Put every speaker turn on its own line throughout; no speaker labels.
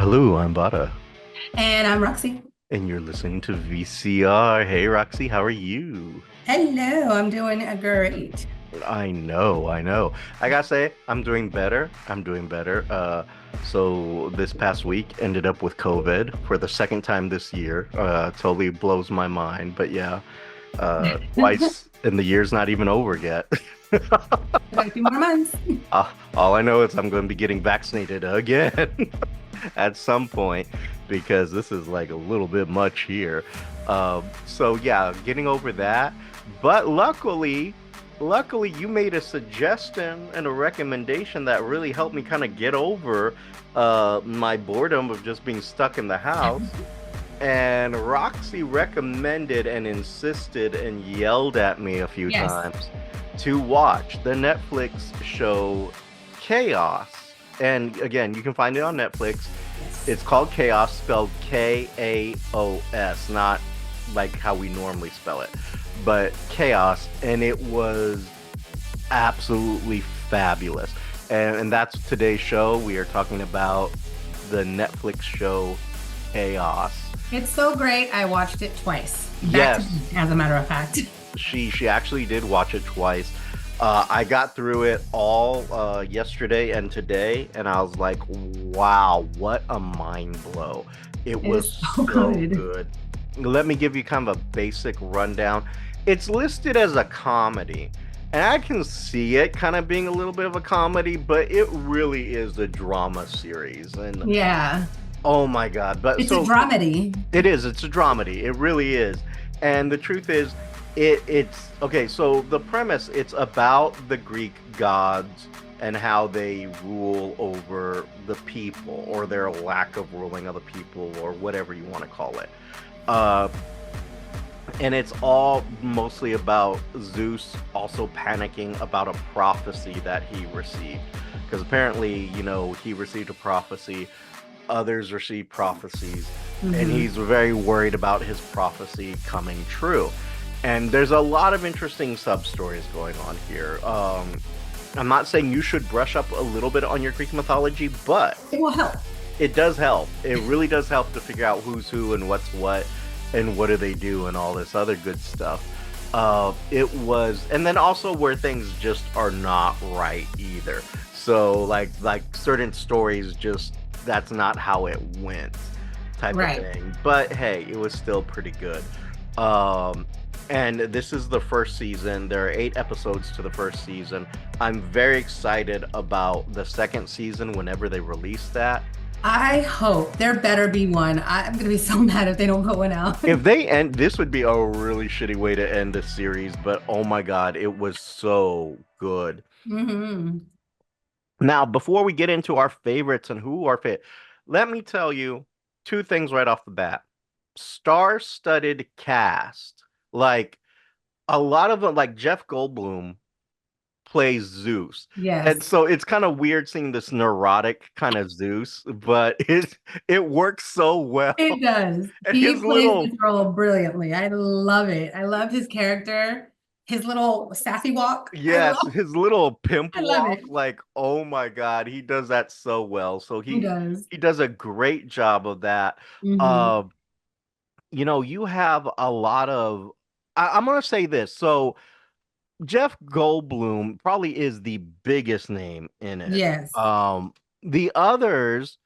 Hello, I'm Vara,
And I'm Roxy.
and you're listening to VCR. Hey, Roxy, how are you?
Hello, I'm doing great.
I know. I gotta say, I'm doing better. I'm doing better. So this past week ended up with COVID for the second time this year. Totally blows my mind, but yeah, twice, and the year's not even over yet.
I got a few more months.
All I know is I'm going to be getting vaccinated again at some point because this is like a little bit much here. So yeah, getting over that. But luckily, you made a suggestion and a recommendation that really helped me kind of get over my boredom of just being stuck in the house. And Roxy recommended and insisted and yelled at me a few
Yes.
times to watch the Netflix show Chaos. And again, you can find it on Netflix.
Yes.
It's called Chaos, spelled Kaos, not like how we normally spell it, but Chaos. And it was absolutely fabulous. And that's today's show. We are talking about the Netflix show Chaos.
It's so great. I watched it twice, back to
Yes,
back, as a matter of fact.
she actually did watch it twice. I got through it all yesterday and today, and I was like, wow, what a mind blow. It
It
was
is so
so
good.
good. Let me give you kind of a basic rundown. It's listed as a comedy, and I can see it kind of being a little bit of a comedy, but it really is a drama series. And
Yeah.
oh my God. But
It's a
so
dramedy.
it's a dramedy. It really is. And the truth is, it's okay, so the premise, it's about the Greek gods and how they rule over the people or their lack of ruling other people or whatever you want to call it. Uh and it's all mostly about Zeus also panicking about a prophecy that he received. Because apparently, he received a prophecy, others receive prophecies, and
Hmm.
he's very worried about his prophecy coming true. And there's a lot of interesting sub stories going on here. I'm not saying you should brush up a little bit on your Greek mythology, but
It will help.
it does help. It really does help to figure out who's who and what's what and what do they do and all this other good stuff. It was, and then also where things just are not right either. So like certain stories just that's not how it went, type of
Right.
thing. But hey, it was still pretty good. Um, and this is the first season. There are 8 episodes to the first season. I'm very excited about the second season whenever they release that.
I hope there better be one. I'm going to be so mad if they don't put one out.
If they end, this would be a really shitty way to end a series, but oh my God, it was so good.
Hmm.
Now, before we get into our favorites and who are fit, let me tell you two things right off the bat. Star-studded cast. Like a lot of them, like Jeff Goldblum plays Zeus. And
Yes.
so it's kind of weird seeing this neurotic kind of Zeus, but it works so well.
It does.
And
He
his
plays this
little
role brilliantly. I love it. I love his character, his little sassy walk.
Yes, his little pimp
I love
walk,
it.
like, oh my God, he does that so well. So
He
he
does.
he does a great job of that.
Hmm.
Uh, you have a lot of I'm gonna say this. So Jeff Goldblum probably is the biggest name in it.
Yes.
The others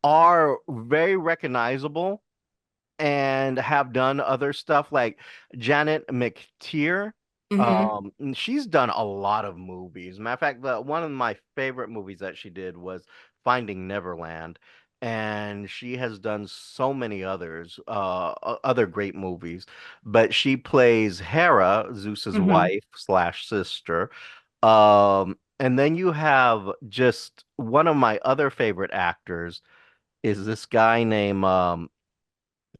are very recognizable and have done other stuff like Janet McTeer.
Hmm.
She's done a lot of movies. Matter of fact, one of my favorite movies that she did was Finding Neverland, and she has done so many others, other great movies. But she plays Hera, Zeus's
Hmm.
wife slash sister. And then you have just one of my other favorite actors is this guy named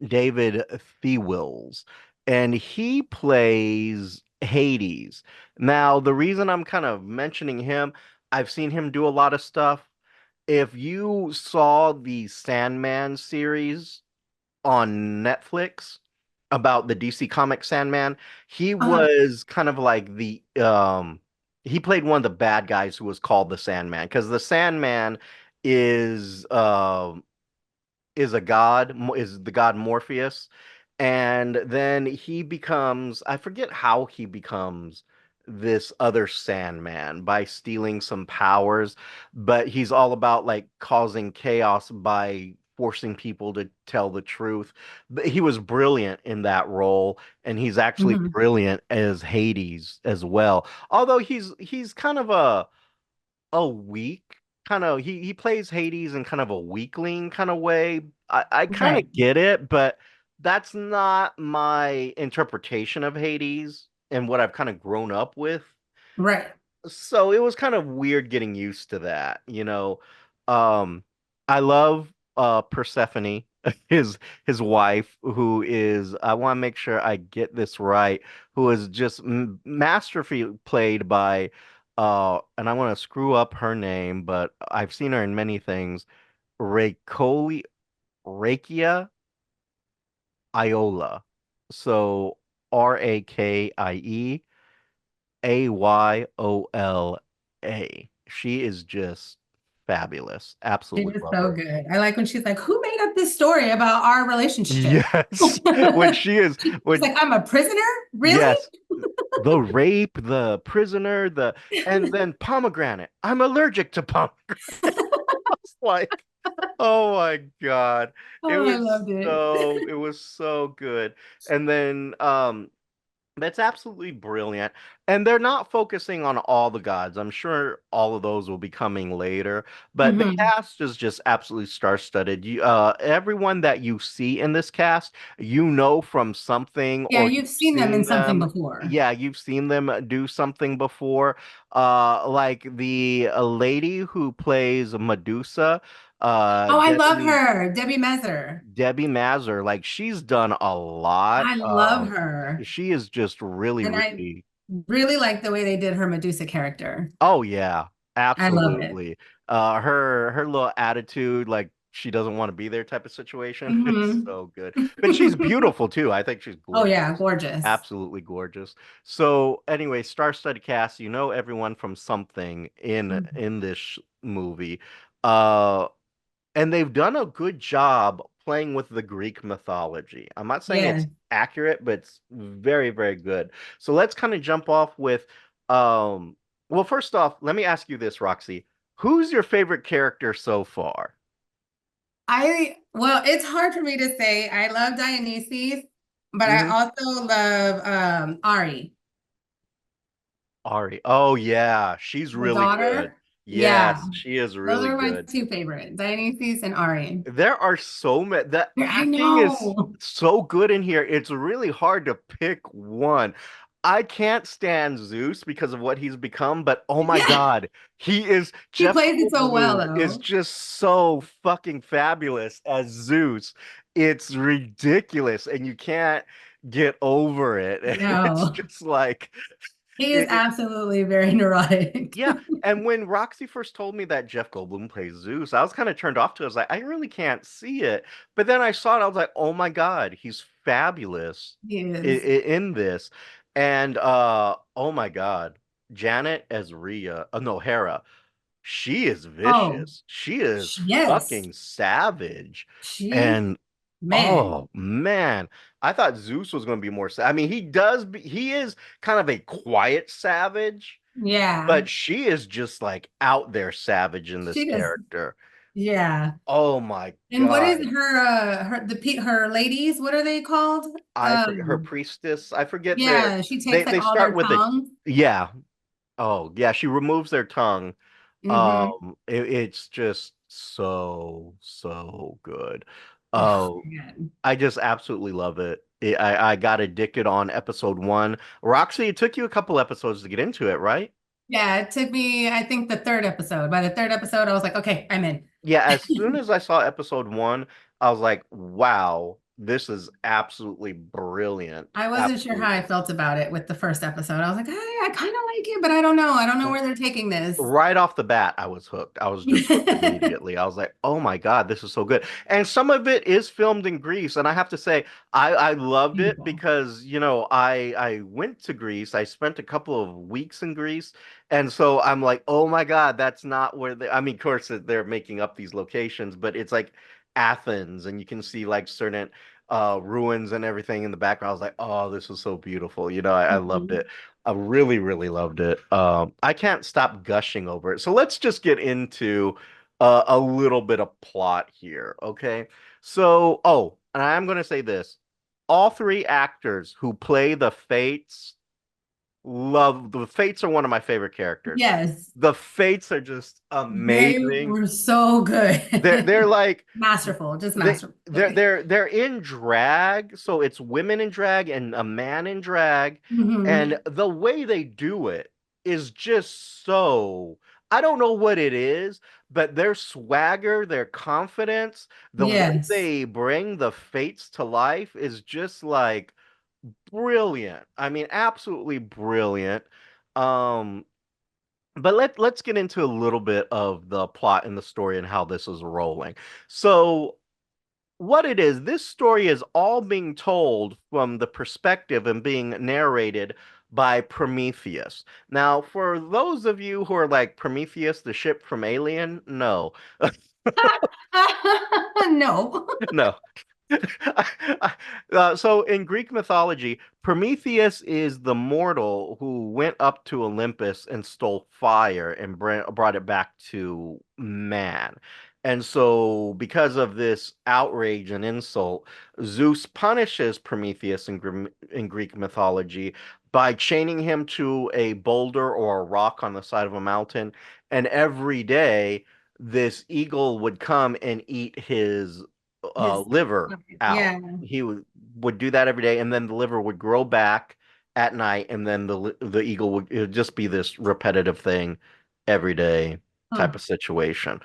David Thewils, and he plays Hades. Now, the reason I'm kind of mentioning him, I've seen him do a lot of stuff. If you saw the Sandman series on Netflix about the DC comic Sandman, he
Uh,
was kind of like he played one of the bad guys who was called the Sandman because the Sandman is is a god, is the god Morpheus, and then he becomes, I forget how he becomes this other Sandman by stealing some powers, but he's all about like causing chaos by forcing people to tell the truth. But he was brilliant in that role, and he's actually
Mhm.
brilliant as Hades as well. Although he's kind of a weak kind of he plays Hades in kind of a weakling kind of way. I kind
Right,
of get it, but that's not my interpretation of Hades and what I've kind of grown up with.
right.
So it was kind of weird getting used to that, you know. Um, I love Persephone, his wife, who is, I want to make sure I get this right, who is just masterfully played by and I want to screw up her name, but I've seen her in many things. Reikoi Rakia Iola. So Rakie Ayola. She is just fabulous.
She
Absolutely
was
love
so
her.
good. I like when she's like, "Who made up this story about our relationship?"
Yes. When she is
She's
when
like, "I'm a prisoner? Really?"
yes, the rape, the prisoner, the and then pomegranate. I'm allergic to pomegranate. It's like, oh my God.
Oh, I loved it.
It was so good. And then that's absolutely brilliant. And they're not focusing on all the gods. I'm sure all of those will be coming later, but the
Hmm.
cast is just absolutely star-studded. Everyone that you see in this cast, you know from something
Yeah,
or
you've
you've
seen them in
seen
something
them.
before.
Yeah, you've seen them do something before. Like the lady who plays Medusa,
Oh, I love her, Debbie Messer.
Debbie Mazur, like she's done a lot.
I love her.
She is just really,
And I
really.
really like the way they did her Medusa character.
Oh yeah,
I love it.
absolutely. Her little attitude, like she doesn't want to be there type of situation. It's
Hmm.
so good. But she's beautiful too. I think she's
Oh yeah,
gorgeous.
gorgeous.
Absolutely gorgeous. So anyway, star-studded cast, you know everyone from something
Mhm.
in this movie. Uh And they've done a good job playing with the Greek mythology. I'm not saying
Yeah.
it's accurate, but it's very, very good. So let's kind of jump off with, um, well, first off, let me ask you this, Roxy. Who's your favorite character so far?
Well, it's hard for me to say. I love Dionysus, but I
Hmm.
also love Ari,
Ari. Oh yeah, she's
the
really good.
daughter. Yeah,
Yes, she is
those
really
are my
good.
two favorite, Dionysus and Ari.
There are so many. The
I
acting is
know.
so good in here. It's really hard to pick one. I can't stand Zeus because of what he's become, but oh my
Yeah,
God, he is
he
Jeff
plays it so well
Goldblum is
though.
just so fucking fabulous as Zeus. It's ridiculous, and you can't get over it. It's
No,
just like
he is
it,
absolutely very neurotic.
yeah, and when Roxy first told me that Jeff Goldblum plays Zeus, I was kind of turned off to it. I was like, I really can't see it. But then I saw it, I was like, oh my God, he's fabulous
He is.
in this. And oh my God, Janet as Rhea, no, Hera, she is
Oh,
vicious. She is
yes,
fucking savage.
she,
And
man.
oh man, I thought Zeus was going to be more. I mean, he is kind of a quiet savage,
Yeah,
but she is just like out there savage in this
she does.
character.
Yeah.
Oh my
And what is
God.
her ladies? What are they called?
I forget her priestess. I forget their
Yeah, she takes like
they
all
start
their
with a
tongues.
yeah. Oh, yeah, she removes their tongue.
Mm-hmm.
It's just so so good.
Oh,
Oh,
man.
I just absolutely love it. I got addicted on episode 1. Roxy, it took you a couple episodes to get into it, right?
Yeah, it took me, I think, the third episode. By the third episode, I was like, okay, I'm in.
Yeah, as soon as I saw episode 1, I was like, wow, this is absolutely brilliant.
I wasn't sure how I
Absolutely.
felt about it with the first episode. I was like, I kind of like it, but I don't know. I don't know where they're taking this.
Right off the bat, I was hooked. I was just hooked immediately. I was like, oh my God, this is so good. And some of it is filmed in Greece. And I have to say, I loved it
Beautiful.
because, I went to Greece. I spent a couple of weeks in Greece. And so I'm like, oh my God, that's not where I mean, of course, they're making up these locations, but it's like, Athens, and you can see like certain ruins and everything in the background. I was like, oh, this was so beautiful. I loved
Mhm.
it. I really, really loved it. I can't stop gushing over it. So let's just get into a little bit of plot here, okay? So, oh, and I'm going to say this. All three actors who play the Fates, love the Fates are one of my favorite characters.
Yes,
The Fates are just
they
amazing.
were so
They're
good.
like
Masterful, just
they
masterful.
they're in drag, so it's women in drag and a man in drag,
Hmm.
and the way they do it is just so, I don't know what it is, but their swagger, their confidence, the way
Yes.
they bring the Fates to life is just like brilliant. I mean, absolutely brilliant. Um, but let's get into a little bit of the plot and the story and how this is rolling. So what it is, this story is all being told from the perspective and being narrated by Prometheus. Now, for those of you who are like Prometheus, the ship from Alien, no,
No.
no. So in Greek mythology, Prometheus is the mortal who went up to Olympus and stole fire and brought it back to man. And so, because of this outrage and insult, Zeus punishes Prometheus in Greek mythology by chaining him to a boulder or a rock on the side of a mountain. And every day, this eagle would come and eat his
His,
liver out.
yeah.
He would do that every day, and then the liver would grow back at night, and then the eagle would, it would just be this repetitive thing every day type
Huh.
of situation.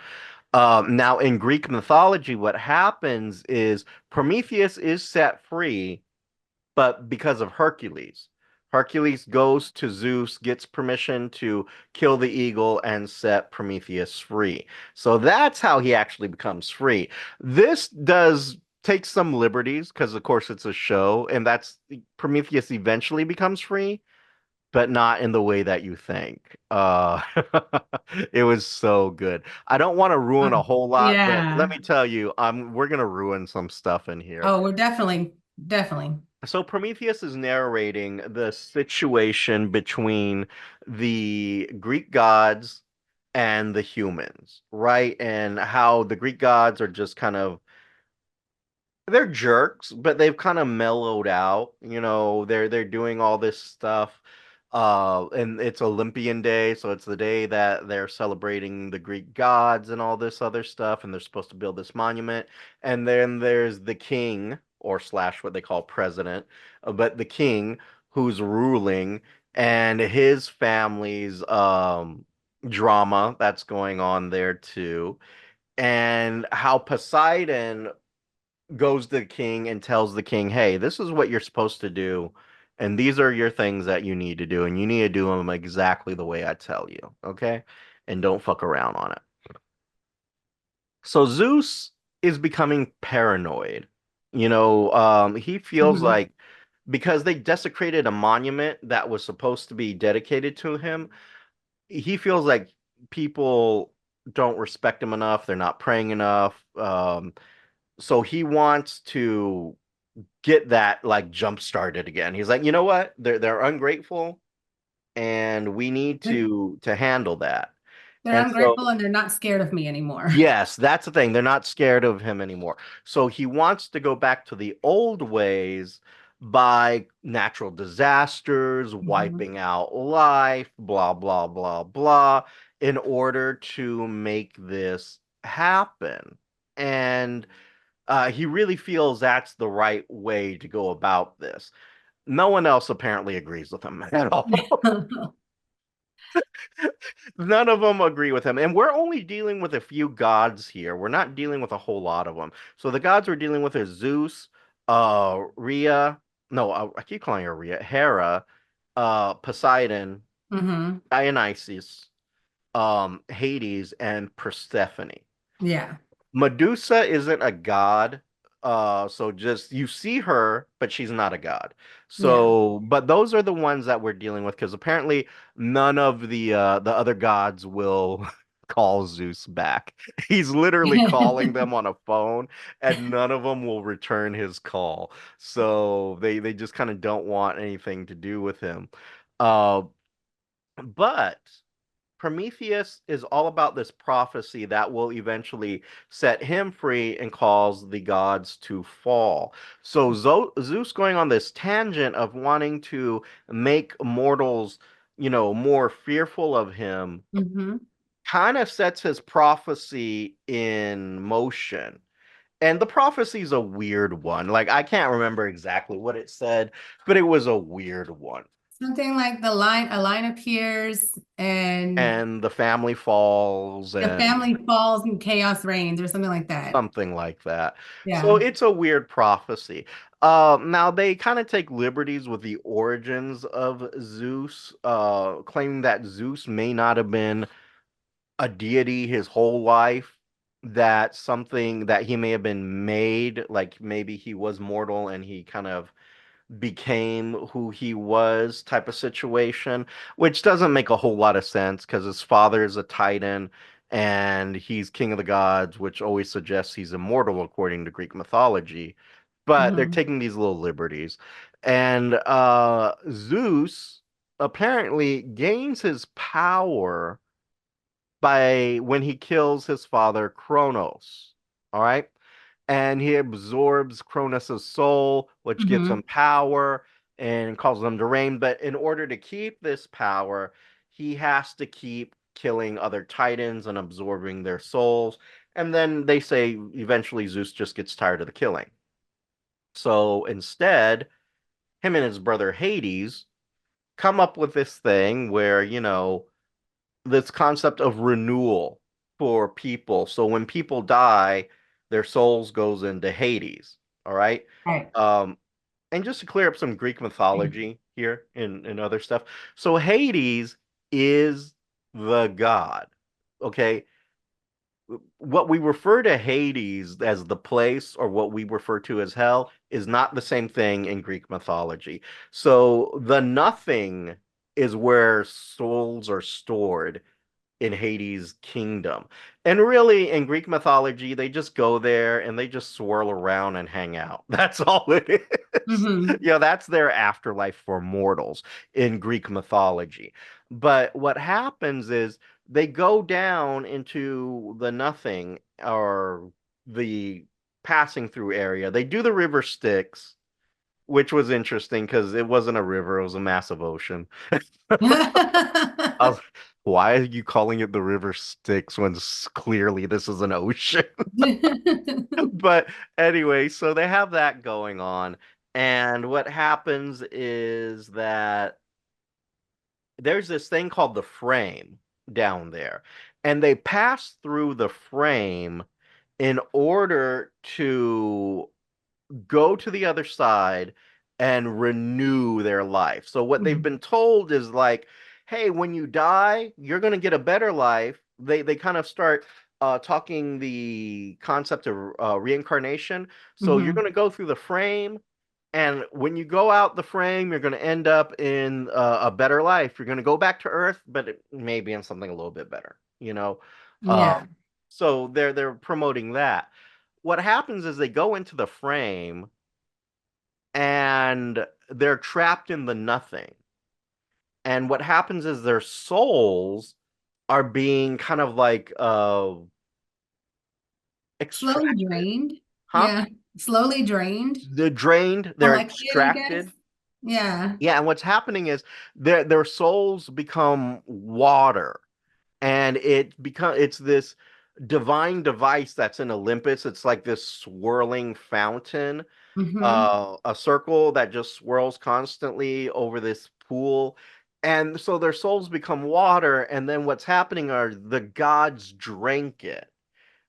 Now, in Greek mythology, what happens is Prometheus is set free but because of Hercules. Hercules goes to Zeus, gets permission to kill the eagle and set Prometheus free. So that's how he actually becomes free. This does take some liberties because, of course, it's a show, and that's Prometheus eventually becomes free, but not in the way that you think. It was so good. I don't want to ruin a whole lot, but let
Yeah.
me tell you, we're gonna ruin some stuff in here.
Oh, we're definitely.
So Prometheus is narrating the situation between the Greek gods and the humans, right? And how the Greek gods are just kind of, they're jerks, but they've kind of mellowed out. They're doing all this stuff. And it's Olympian Day, so it's the day that they're celebrating the Greek gods and all this other stuff, and they're supposed to build this monument. And then there's the king, or slash what they call president, but the king who's ruling, and his family's drama that's going on there too, and how Poseidon goes to the king and tells the king, hey, this is what you're supposed to do. And these are your things that you need to do. And you need to do them exactly the way I tell you. Okay. And don't fuck around on it. So Zeus is becoming paranoid. He feels
Hmm.
like because they desecrated a monument that was supposed to be dedicated to him, he feels like people don't respect him enough. They're not praying enough. So he wants to get that like jump started again. He's like, you know what? They're ungrateful, and we need
They're,
to handle that.
they're
And so,
ungrateful and they're not scared of me anymore.
yes, that's the thing. They're not scared of him anymore. So he wants to go back to the old ways by natural disasters,
Mhm.
wiping out life, blah blah blah blah, in order to make this happen. And he really feels that's the right way to go about this. No one else apparently agrees with him at all. None of them agree with him. And we're only dealing with a few gods here. We're not dealing with a whole lot of them. So the gods we're dealing with is Zeus, Rhea. No, I keep calling her Rhea. Hera, Poseidon,
Hmm.
Dionysus, Hades, and Persephone.
Yeah.
Medusa isn't a god. So just you see her, but she's not a god.
Yeah.
So, but those are the ones that we're dealing with because apparently none of the other gods will call Zeus back. He's literally calling them on a phone, and none of them will return his call. So they just kind of don't want anything to do with him. Uh, but Prometheus is all about this prophecy that will eventually set him free and cause the gods to fall. So Zeus going on this tangent of wanting to make mortals, more fearful of him,
Hmm.
kind of sets his prophecy in motion. And the prophecy is a weird one. Like, I can't remember exactly what it said, but it was a weird one.
Something like a line appears and
And the family falls
the
and
family falls and chaos reigns or something like that.
something like that. So
Yeah.
it's a weird prophecy. Now they kind of take liberties with the origins of Zeus, claiming that Zeus may not have been a deity his whole life, that something that he may have been made, like maybe he was mortal and he kind of became who he was type of situation, which doesn't make a whole lot of sense because his father is a titan and he's king of the gods, which always suggests he's immortal according to Greek mythology. But they're
Hmm.
taking these little liberties. And Zeus apparently gains his power by when he kills his father Kronos. All right. And he absorbs Kronos' soul, which gives him
Hmm.
power and causes him to reign. But in order to keep this power, he has to keep killing other titans and absorbing their souls. And then they say eventually Zeus just gets tired of the killing. So instead, him and his brother Hades come up with this thing where, this concept of renewal for people. So when people die, their souls goes into Hades. All right.
Right.
Um, and just to clear up some Greek mythology here and other stuff. So Hades is the god. Okay. What we refer to Hades as the place or what we refer to as hell is not the same thing in Greek mythology. So the nothing is where souls are stored in Hades' kingdom. And really, in Greek mythology, they just go there and they just swirl around and hang out. That's all it is.
Hmm.
That's their afterlife for mortals in Greek mythology. But what happens is they go down into the nothing or the passing through area. They do the river Styx, which was interesting because it wasn't a river, it was a massive ocean. I was, why are you calling it the river Styx when clearly this is an ocean? But anyway, so they have that going on. And what happens is that there's this thing called the frame down there. And they pass through the frame in order to go to the other side and renew their life. So what they've been told is like, hey, when you die, you're going to get a better life. They kind of start talking the concept of reincarnation. So you're going
Hmm.
to go through the frame, and when you go out the frame, you're going to end up in a better life. You're going to go back to Earth, but maybe in something a little bit better, you know.
Yeah.
So they're promoting that. What happens is they go into the frame and they're trapped in the nothing. And what happens is their souls are being kind of like
Slowly
extracted,
drained.
huh?
Yeah. Slowly drained.
They're drained, they're
Collected, I guess.
extracted.
Yeah.
Yeah, and what's happening is their souls become water, and it's this divine device that's in Olympus. It's like this swirling fountain,
Hmm.
a circle that just swirls constantly over this pool. And so their souls become water, and then what's happening are the gods drink it.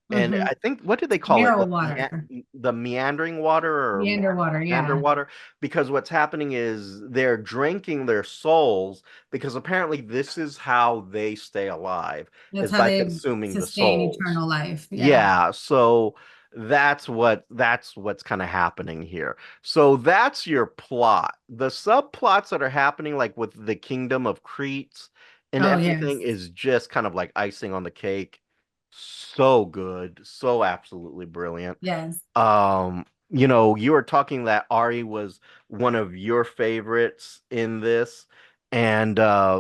And
Hmm.
I think, what do they call it?
Mineral water.
The meandering water or
Meander water.
meander
Yeah.
water? Because what's happening is they're drinking their souls because apparently this is how they stay alive,
That's
is
how
by
they
consuming the
sustain
souls.
eternal life. Yeah.
Yeah, so that's what's kind of happening here. So that's your plot. The subplots that are happening, like with the Kingdom of Crete and
Oh,
everything
yes.
is just kind of like icing on the cake. So good, so absolutely brilliant.
Yes.
You were talking that Ari was one of your favorites in this, and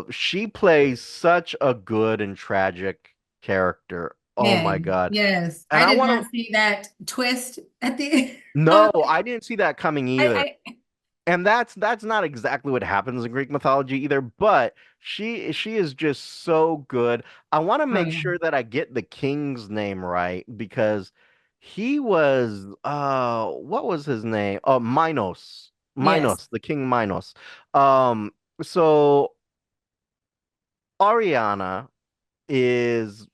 she plays such a good and tragic character. Oh my
Man,
God.
yes.
And
I
I
did
want
not
to,
see that twist at the
no,
end.
I didn't see that coming either.
I
And that's not exactly what happens in Greek mythology either, but she is just so good. I want to
oh
make
yeah.
sure that I get the king's name right because he was what was his name? Oh, Minos.
Yes.
Minos, the king Minos. Um so Ariana is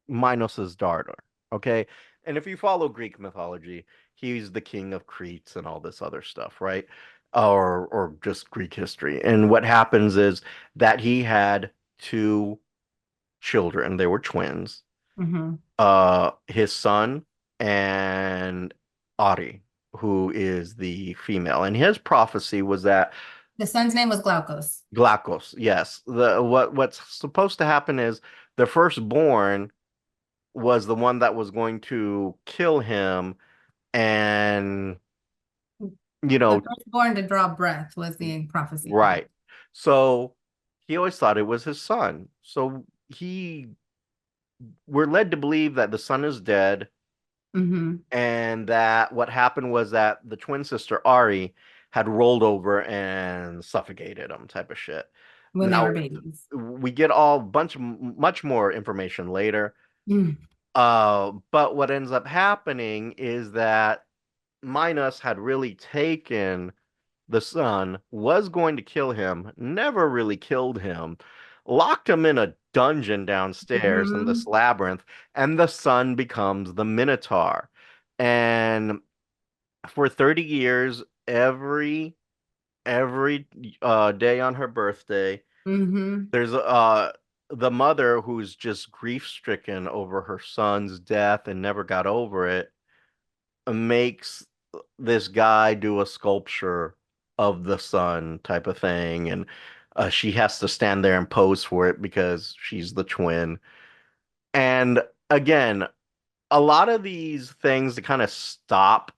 Minos's daughter, okay? And if you follow Greek mythology, he's the king of Crete and all this other stuff, right? Or just Greek history. And what happens is that he had two children. They were twins.
Hmm.
His son and Ari, who is the female. And his prophecy was that
The son's name was Glaukos.
Glacos, yes. What's supposed to happen is the firstborn was the one that was going to kill him and you
The
know
firstborn to draw breath was the prophecy.
right, so he always thought it was his son, so he we're led to believe that the son is dead
Hmm.
and that what happened was that the twin sister Ari had rolled over and suffocated him type of shit.
When they were
Now
babies.
we get all bunch much more information later.
Mm.
But what ends up happening is that Minos had really taken the son, was going to kill him, never really killed him, locked him in a dungeon downstairs in this
Hmm.
labyrinth, and the son becomes the Minotaur. And for 30 years, every day on her birthday,
Hmm.
there's the mother who's just grief-stricken over her son's death and never got over it makes this guy do a sculpture of the sun type of thing, and she has to stand there and pose for it because she's the twin. And again, a lot of these things to kind of stop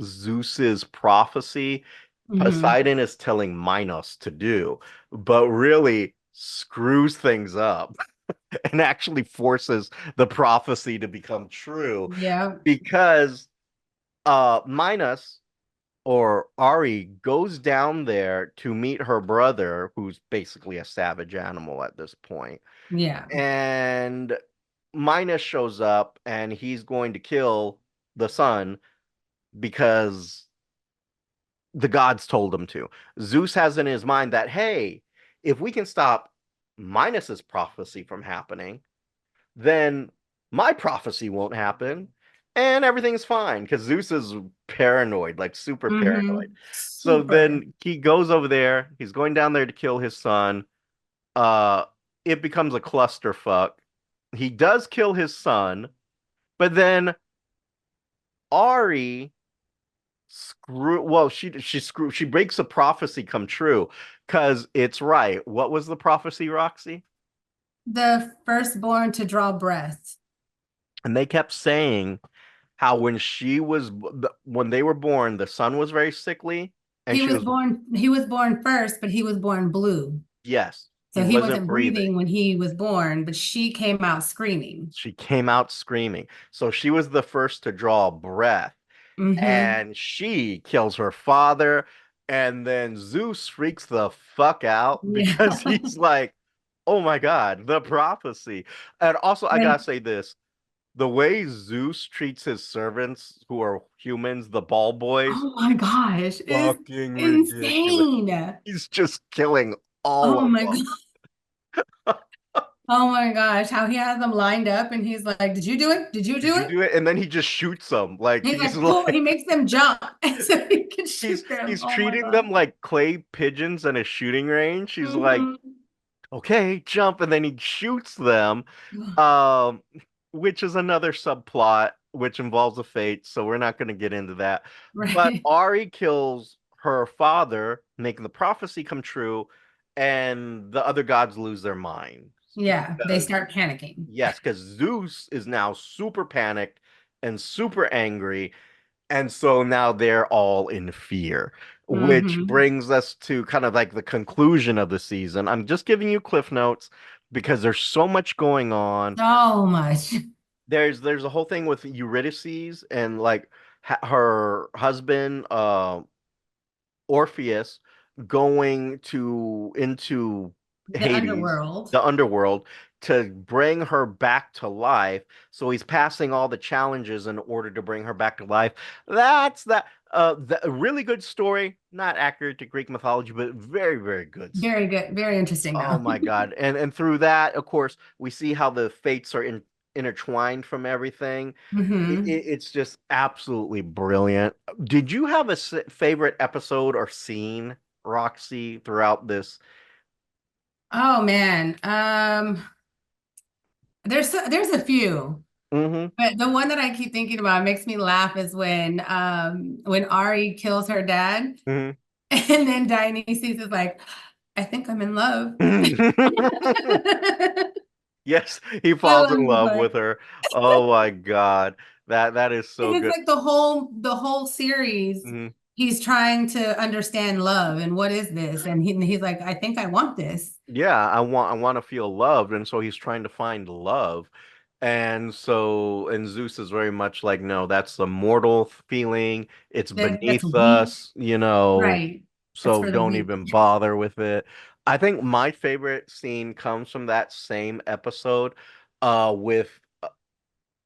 Zeus's prophecy,
Hmm.
Poseidon is telling Minos to do, but really screws things up and actually forces the prophecy to become true
Yeah.
because Minos or Ari goes down there to meet her brother, who's basically a savage animal at this point.
Yeah.
And Minos shows up and he's going to kill the son because the gods told him to. Zeus has in his mind that, hey, if we can stop Minos's prophecy from happening, then my prophecy won't happen and everything's fine because Zeus is paranoid, like super paranoid.
Hmm.
So
Super.
then he goes over there, he's going down there to kill his son. Uh it becomes a clusterfuck. He does kill his son, but then Ari she breaks a prophecy come true because it's right. What was the prophecy, Roxy?
The firstborn to draw breath.
And they kept saying how when they were born, the son was very sickly and she was
He was born first, but he was born blue.
yes, he
So he
wasn't
wasn't
breathing.
breathing when he was born, but she came out screaming.
She came out screaming. So she was the first to draw breath
Hmm.
and she kills her father. And then Zeus freaks the fuck out
Yeah.
because he's like, oh my God, the prophecy. And also, I gotta
And
say this, the way Zeus treats his servants who are humans, the ball boys,
oh my gosh, it's
fucking ridiculous.
insane.
He's just killing all
Oh
of
my
them.
God. Oh my gosh, how he has them lined up and he's like, "Did you do it? Did you
Did
do
you
it?"
do it? And then he just shoots them. Like
He's
he's
like, "Pull," he
like
makes them jump so he can shoot them.
he's
Oh my
treating
God.
them like clay pigeons in a shooting range. He's like,
Hmm.
okay, jump, and then he shoots them. Um, which is another subplot which involves a fate, so we're not going to get into that. But
Right.
Ari kills her father, making the prophecy come true, and the other gods lose their mind.
Yeah, they
because
start panicking.
yes, because Zeus is now super panicked and super angry, and so now they're all in fear, which
Mm-hmm.
brings us to kind of like the conclusion of the season. I'm just giving you cliff notes because there's so much going on.
So much.
There's a whole thing with Eurydice and like her husband Orpheus going to into
The
Hades,
underworld.
the underworld, to bring her back to life. So he's passing all the challenges in order to bring her back to life. That's that. A really good story, not accurate to Greek mythology, but very, very good.
Very good. Very interesting
Oh
though.
my God. And through that, of course, we see how the fates are intertwined from everything.
Hmm.
It's just absolutely brilliant. Did you have a favorite episode or scene, Roxy, throughout this?
Oh man. There's a few.
Mm-hmm.
But the one that I keep thinking about makes me laugh is when Ari kills her dad and then Dionysus is like, I think I'm in love.
Mm-hmm. Yes, he
I
falls
love
in
the
love
part.
with her. Oh my God. That is so
It's
good.
like the whole series,
Mhm.
he's trying to understand love and what is this? And he's like, I think I want this.
Yeah, I want to feel loved, and so he's trying to find love. And Zeus is very much like, no, that's a mortal feeling. It's
That's
beneath
weak.
us,
Right. That's
so
for the
don't
weak.
even bother with it. I think my favorite scene comes from that same episode, with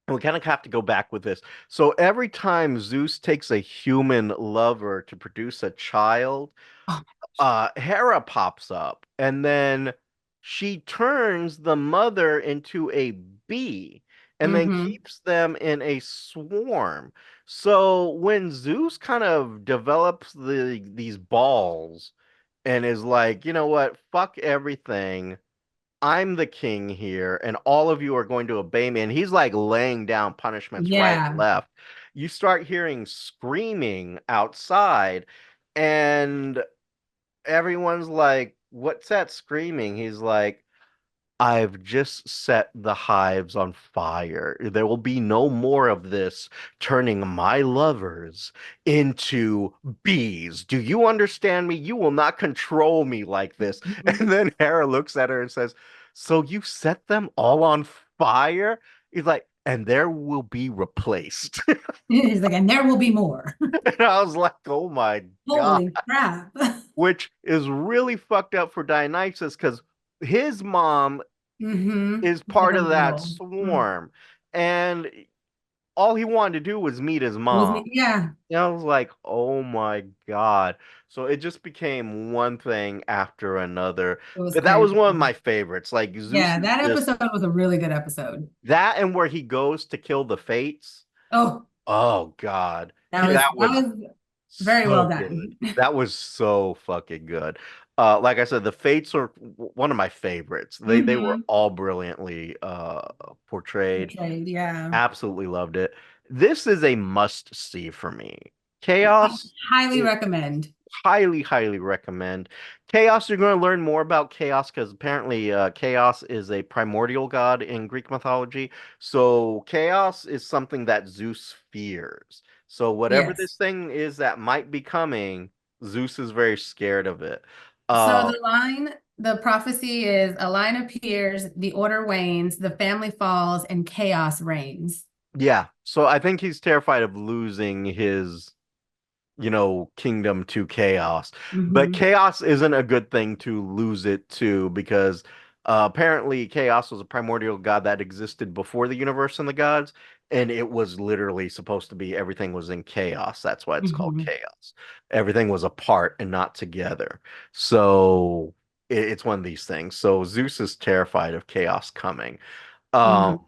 we kind of have to go back with this. So every time Zeus takes a human lover to produce a child,
Oh.
Hera pops up, and then she turns the mother into a bee and then
Mm-hmm.
keeps them in a swarm. So when Zeus kind of develops these balls and is like, you know what, fuck everything. I'm the king here, and all of you are going to obey me. And he's like laying down punishments right and
Yeah.
left. You start hearing screaming outside, and everyone's like, "What's that screaming?" He's like, I've just set the hives on fire. There will be no more of this turning my lovers into bees. Do you understand me? You will not control me like this. And then Hera looks at her and says, so you set them all on fire? He's like, and there will be replaced.
He's like, and there will be more.
And I was like, oh my God.
Holy crap.
Which is really fucked up for Dionysus because his mom
Mm-hmm.
is
Like
part
a
of that
little.
swarm. And all he wanted to do was meet his
It was
mom.
me. Yeah.
And I was like, oh my God. So it just became one thing after another.
It was
But that was
crazy.
one of my favorites. Like Zeus
Yeah,
is
that
just
episode was a really good episode.
that, and where he goes to kill the fates.
Oh,
Oh God.
that was
That
that
was
was very well
so good.
done.
That was so fucking good. Like I said, the Fates are one of my favorites. They were
Mm-hmm.
all brilliantly portrayed.
Portrayed, yeah.
Absolutely loved it. This is a must see for me. Chaos,
Highly
it,
recommend.
highly, highly recommend. Chaos, you're going to learn more about Chaos because apparently Chaos is a primordial god in Greek mythology. So Chaos is something that Zeus fears. So whatever
Yes.
this thing is that might be coming, Zeus is very scared of it.
So
Uh,
the prophecy is a line appears, the order wanes, the family falls, and chaos reigns.
yeah. So I think he's terrified of losing his kingdom to chaos. But
Mm-hmm.
chaos isn't a good thing to lose it to because apparently chaos was a primordial god that existed before the universe and the gods, and it was literally supposed to be everything was in chaos. That's why it's called
Mm-hmm.
chaos. Everything was apart and not together. So it's one of these things. So Zeus is terrified of chaos coming. Um,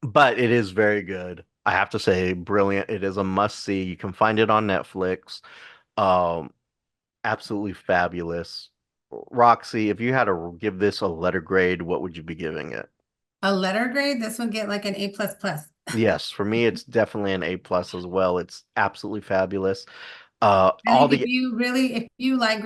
Mm-hmm.
but it is very good. I have to say, brilliant. It is a must see. You can find it on Netflix. Um, Absolutely fabulous. Roxy, if you had to give this a letter grade, what would you be giving it?
A letter grade, this would get like an A plus plus.
Yes, for me, it's definitely an A plus as well. It's absolutely fabulous.
I
All
think if
the
if you like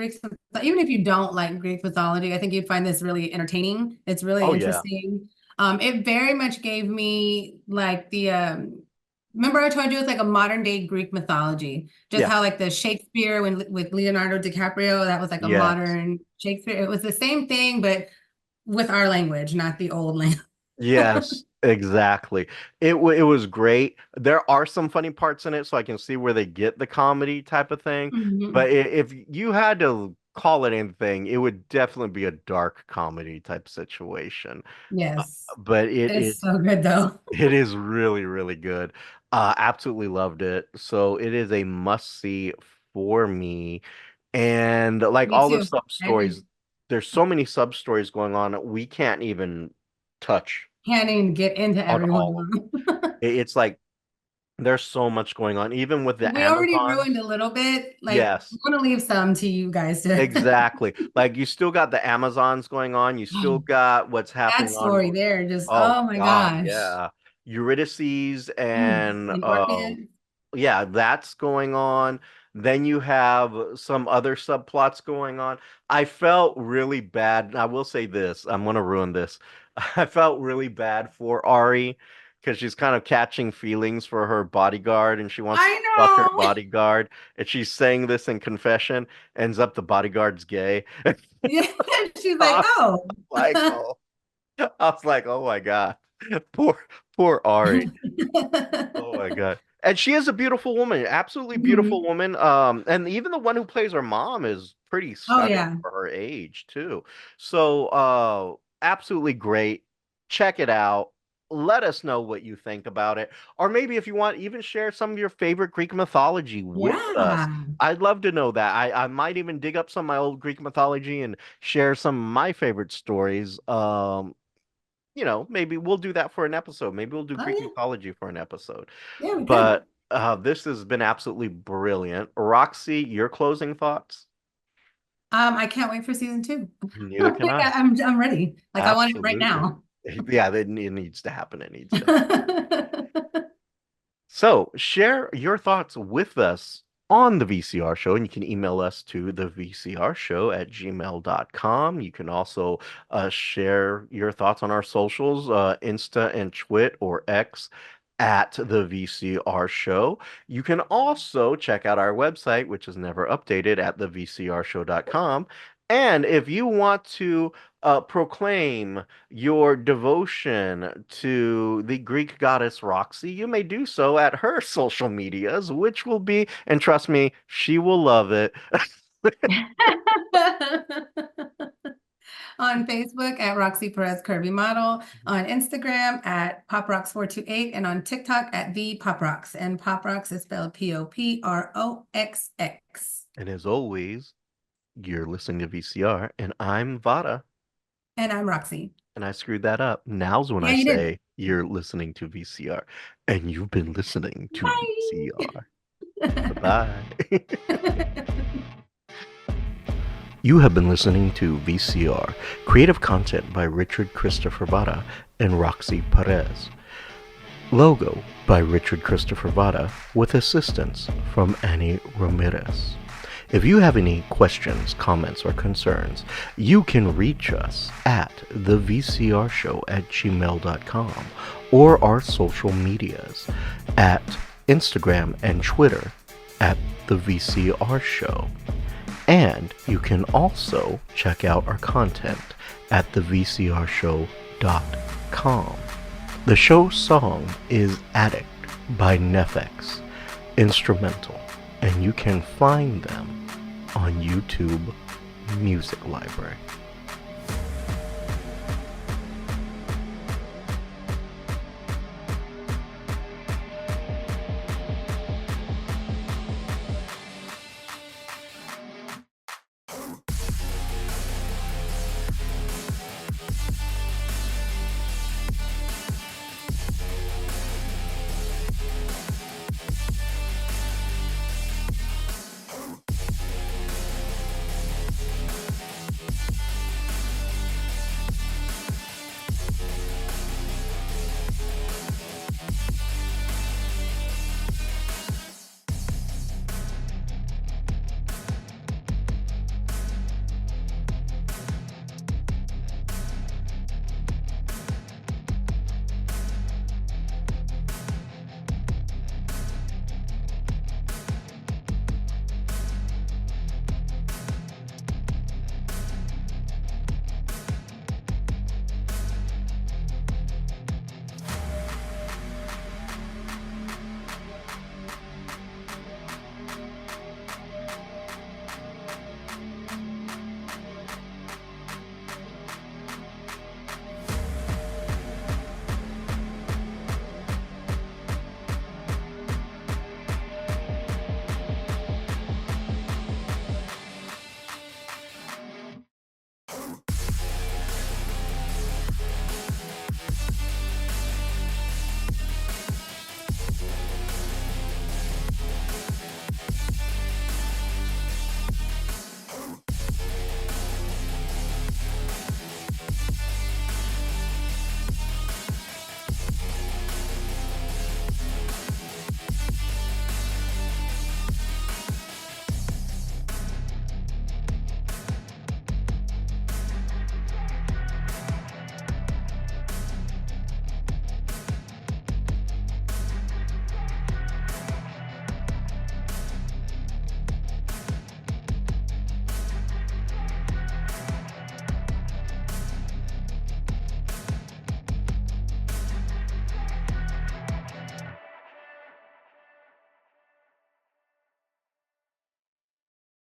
even if you don't like Greek mythology, I think you'd find this really entertaining. It's really
oh yeah,
interesting. It very much gave me like remember I told you it's like a modern day Greek mythology, just
yeah,
how like the Shakespeare with Leonardo DiCaprio, that was like a
yes.
modern Shakespeare. It was the same thing, but with our language, not the old language.
Yes, exactly. It was great. There are some funny parts in it, so I can see where they get the comedy type of thing.
Mhm.
But if you had to call it anything, it would definitely be a dark comedy type situation.
Yes.
But
It is so good though.
it is really, really good. Absolutely loved it. So it is a must see for me. And like
Me
all the
too.
sub
I agree.
stories, there's so many sub stories going on, we can't even touch
Can't even get into
on
every one
all of them.
of them.
It's like there's so much going on, even with the
We already ruined
Amazons.
a little bit. Like, we
Yes,
want to leave some to you guys to
exactly. Like you still got the Amazons going on. You still got what's
that
happening on.
story there. Just,
Oh
oh my
God,
gosh.
yeah. Eurydice and
And Orpheus.
yeah, that's going on. Then you have some other subplots going on. I felt really bad. And I will say this, I'm gonna ruin this. I felt really bad for Ari because she's kind of catching feelings for her bodyguard and she wants to
I
fuck her
know.
bodyguard. And she's saying this in confession, ends up the bodyguard's gay.
Yeah. She's like,
I was
oh.
like, oh, I was like, oh my God. Poor poor Ari. Oh my God. And she is a beautiful woman, absolutely beautiful
Mhm.
woman. And even the one who plays her mom is pretty
Oh
stunning
yeah.
for her age too. So, absolutely great. Check it out. Let us know what you think about it. Or maybe if you want, even share some of your favorite Greek mythology with us.
Yeah.
I'd love to know that. I might even dig up some of my old Greek mythology and share some of my favorite stories. Maybe we'll do that for an episode. Maybe we'll do
Oh
Greek
yeah.
mythology for an episode.
Yeah, we could.
But this has been absolutely brilliant. Roxy, your closing thoughts?
I can't wait for season two.
Neither can
Like
I.
I'm ready. Like I want it right
Absolutely.
now.
Yeah, it needs to happen. It needs to happen. So share your thoughts with us on the VCR show, and you can email us to thevcrshow@gmail.com. You can also share your thoughts on our socials, Insta and Twit or X at the VCR show. You can also check out our website, which is never updated at thevcrshow.com. And if you want to proclaim your devotion to the Greek goddess Roxy, you may do so at her social medias, which will be, and trust me, she will love it.
On Facebook at Roxy Perez Curvy Model, on Instagram at PopRox428, and on TikTok at ThePoprox. And Poprox is spelled Poproxx.
And as always, you're listening to VCR, and I'm Vara,
And I'm Roxy.
and I screwed that up. Now's when
Yeah,
I
you did.
say you're listening to VCR, and you've been listening to VCR. Bye. You have been listening to VCR, creative content by Richard Christopher Vara and Roxy Perez. Logo by Richard Christopher Vara with assistance from Annie Ramirez. If you have any questions, comments, or concerns, you can reach us at thevcrshow@gmail.com or our social medias at Instagram and Twitter at The VCR Show. And you can also check out our content at thevcrshow.com. The show song is Addict by Nefex, instrumental, and you can find them on YouTube Music Library.